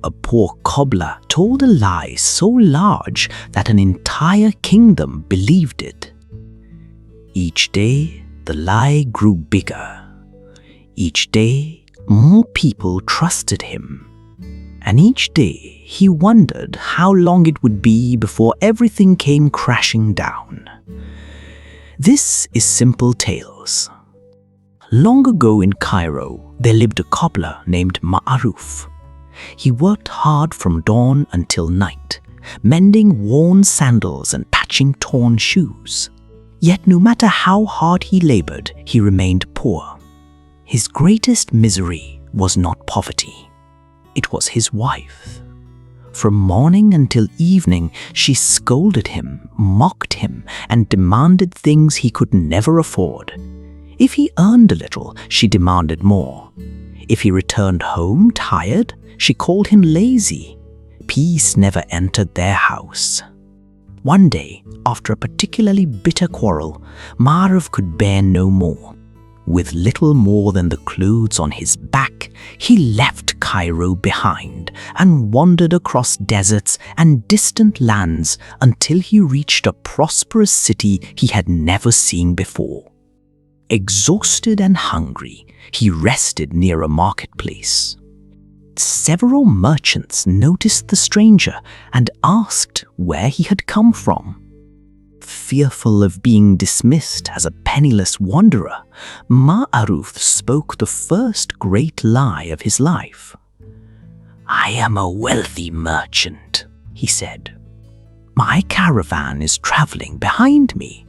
a poor cobbler told a lie so large that an entire kingdom believed it. Each day, the lie grew bigger. Each day, more people trusted him. And each day, he wondered how long it would be before everything came crashing down. This is Simple Tales. Long ago in Cairo, there lived a cobbler named Ma'aruf. He worked hard from dawn until night, mending worn sandals and patching torn shoes. Yet no matter how hard he labored, he remained poor. His greatest misery was not poverty. It was his wife. From morning until evening, she scolded him, mocked him, and demanded things he could never afford. If he earned a little, she demanded more. If he returned home tired, she called him lazy. Peace never entered their house. One day, after a particularly bitter quarrel, Ma'aruf could bear no more. With little more than the clothes on his back, he left Cairo behind and wandered across deserts and distant lands until he reached a prosperous city he had never seen before. Exhausted and hungry, he rested near a marketplace. Several merchants noticed the stranger and asked where he had come from. Fearful of being dismissed as a penniless wanderer, Ma'aruf spoke the first great lie of his life. "I am a wealthy merchant," he said. "My caravan is traveling behind me.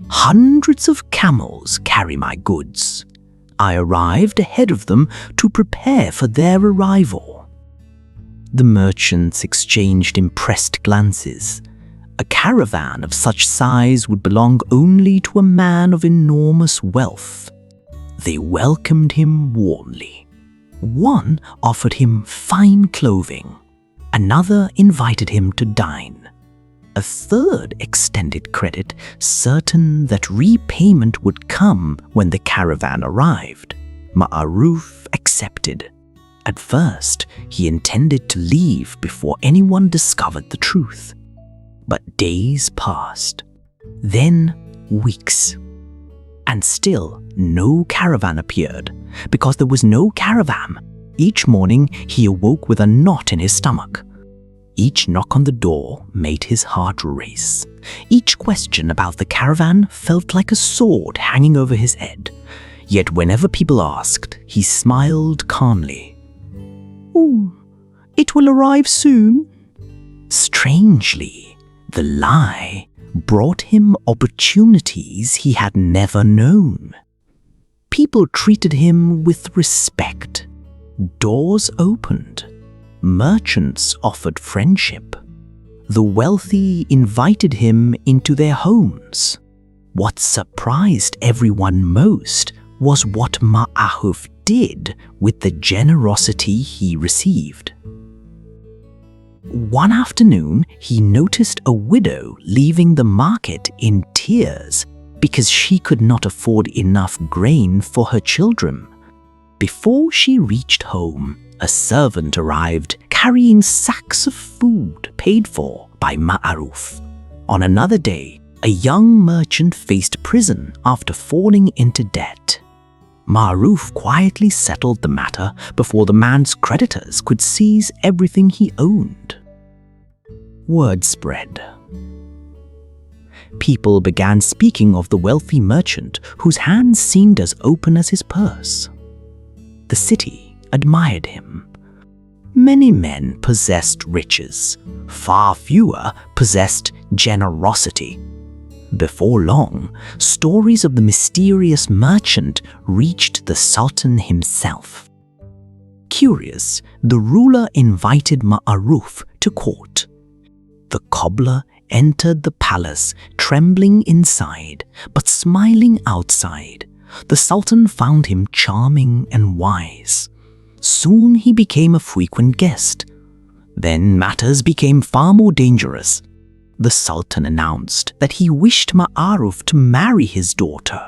Hundreds of camels carry my goods. I arrived ahead of them to prepare for their arrival." The merchants exchanged impressed glances. A caravan of such size would belong only to a man of enormous wealth. They welcomed him warmly. One offered him fine clothing. Another invited him to dine. A third extended credit, certain that repayment would come when the caravan arrived. Ma'aruf accepted. At first, he intended to leave before anyone discovered the truth. But days passed, then weeks. And still no caravan appeared, because there was no caravan. Each morning he awoke with a knot in his stomach. Each knock on the door made his heart race. Each question about the caravan felt like a sword hanging over his head. Yet whenever people asked, he smiled calmly. "Oh, it will arrive soon." Strangely, the lie brought him opportunities he had never known. People treated him with respect. Doors opened. Merchants offered friendship. The wealthy invited him into their homes. What surprised everyone most was what Ma'aruf did with the generosity he received. One afternoon, he noticed a widow leaving the market in tears because she could not afford enough grain for her children. Before she reached home, a servant arrived carrying sacks of food paid for by Ma'aruf. On another day, a young merchant faced prison after falling into debt. Ma'aruf quietly settled the matter before the man's creditors could seize everything he owned. Word spread. People began speaking of the wealthy merchant whose hands seemed as open as his purse. The city admired him. Many men possessed riches. Far fewer possessed generosity. Before long, stories of the mysterious merchant reached the Sultan himself. Curious, the ruler invited Ma'aruf to court. The cobbler entered the palace, trembling inside, but smiling outside. The Sultan found him charming and wise. Soon he became a frequent guest. Then matters became far more dangerous. The Sultan announced that he wished Ma'aruf to marry his daughter.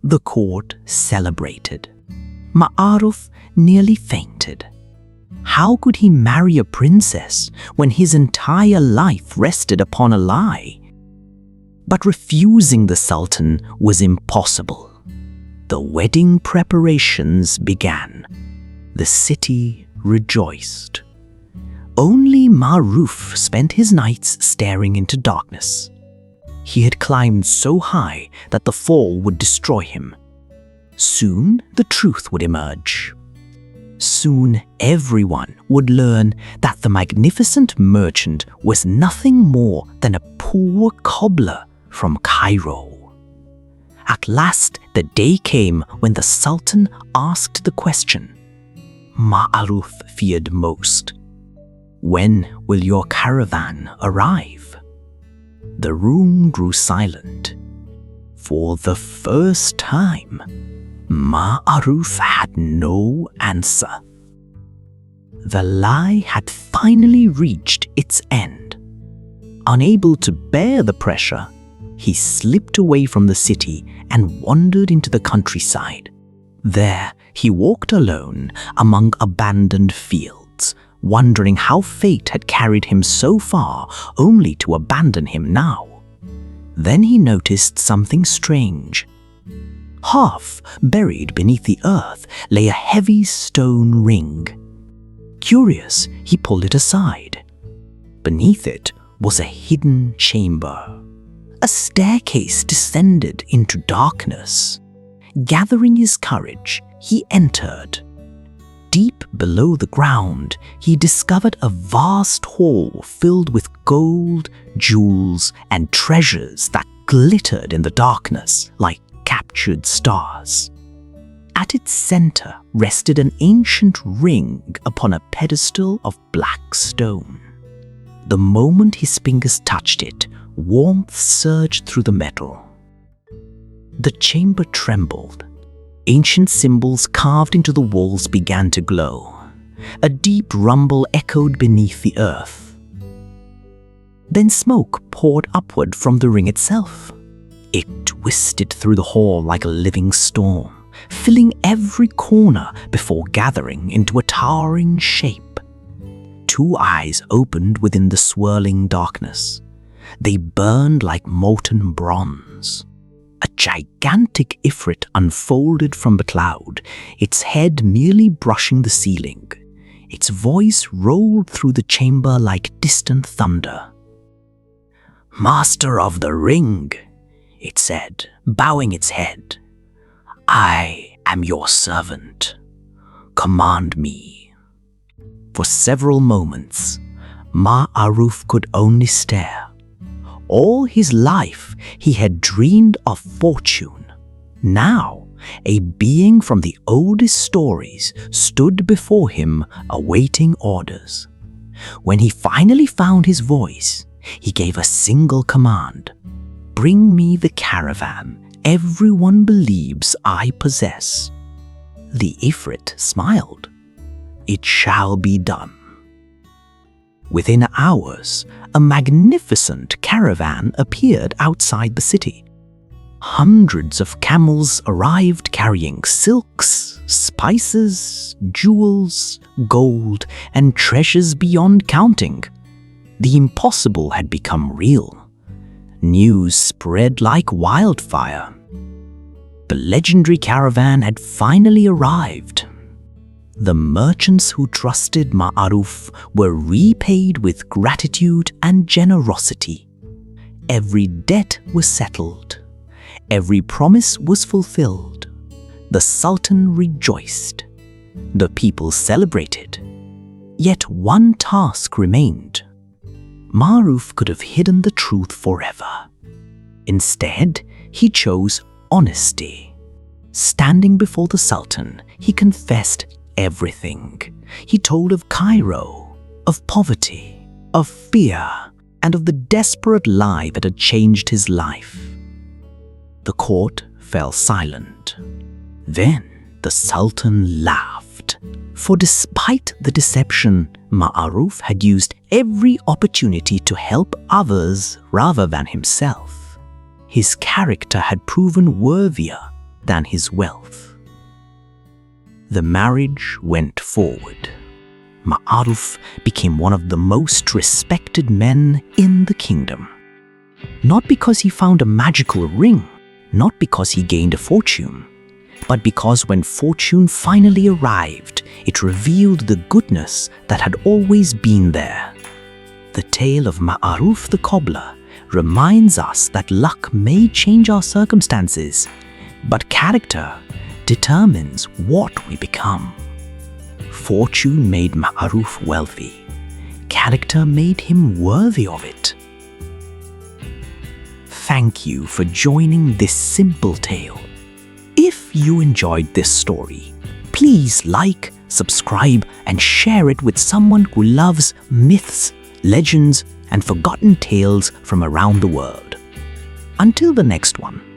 The court celebrated. Ma'aruf nearly fainted. How could he marry a princess when his entire life rested upon a lie? But refusing the Sultan was impossible. The wedding preparations began. The city rejoiced. Only Maruf spent his nights staring into darkness. He had climbed so high that the fall would destroy him. Soon the truth would emerge. Soon everyone would learn that the magnificent merchant was nothing more than a poor cobbler from Cairo. At last the day came when the Sultan asked the question Ma'aruf feared most. When will your caravan arrive? The room grew silent. For the first time, Ma'aruf had no answer. The lie had finally reached its end. Unable to bear the pressure, he slipped away from the city and wandered into the countryside. There, he walked alone among abandoned fields, wondering how fate had carried him so far only to abandon him now. Then he noticed something strange. Half buried beneath the earth lay a heavy stone ring. Curious, he pulled it aside. Beneath it was a hidden chamber. A staircase descended into darkness. Gathering his courage, he entered. Deep below the ground, he discovered a vast hall filled with gold, jewels, and treasures that glittered in the darkness like captured stars. At its center rested an ancient ring upon a pedestal of black stone. The moment his fingers touched it, warmth surged through the metal. The chamber trembled. Ancient symbols carved into the walls began to glow. A deep rumble echoed beneath the earth. Then smoke poured upward from the ring itself. It twisted through the hall like a living storm, filling every corner before gathering into a towering shape. Two eyes opened within the swirling darkness. They burned like molten bronze. A gigantic ifrit unfolded from the cloud, its head merely brushing the ceiling. Its voice rolled through the chamber like distant thunder. "Master of the ring," it said, bowing its head. "I am your servant. Command me." For several moments, Ma'aruf could only stare. All his life, he had dreamed of fortune. Now, a being from the oldest stories stood before him, awaiting orders. When he finally found his voice, he gave a single command: "Bring me the caravan everyone believes I possess." The Ifrit smiled. "It shall be done." Within hours, a magnificent caravan appeared outside the city. Hundreds of camels arrived carrying silks, spices, jewels, gold, and treasures beyond counting. The impossible had become real. News spread like wildfire. The legendary caravan had finally arrived. The merchants who trusted Ma'aruf were repaid with gratitude and generosity. Every debt was settled. Every promise was fulfilled. The Sultan rejoiced. The people celebrated. Yet one task remained. Ma'aruf could have hidden the truth forever. Instead, he chose honesty. Standing before the Sultan, he confessed everything. He told of Cairo, of poverty, of fear, and of the desperate lie that had changed his life. The court fell silent. Then the Sultan laughed, for despite the deception, Ma'aruf had used every opportunity to help others rather than himself. His character had proven worthier than his wealth. The marriage went forward. Ma'aruf became one of the most respected men in the kingdom. Not because he found a magical ring, not because he gained a fortune, but because when fortune finally arrived, it revealed the goodness that had always been there. The tale of Ma'aruf the Cobbler reminds us that luck may change our circumstances, but character determines what we become. Fortune made Ma'aruf wealthy. Character made him worthy of it. Thank you for joining this simple tale. If you enjoyed this story, please like, subscribe, and share it with someone who loves myths, legends, and forgotten tales from around the world. Until the next one.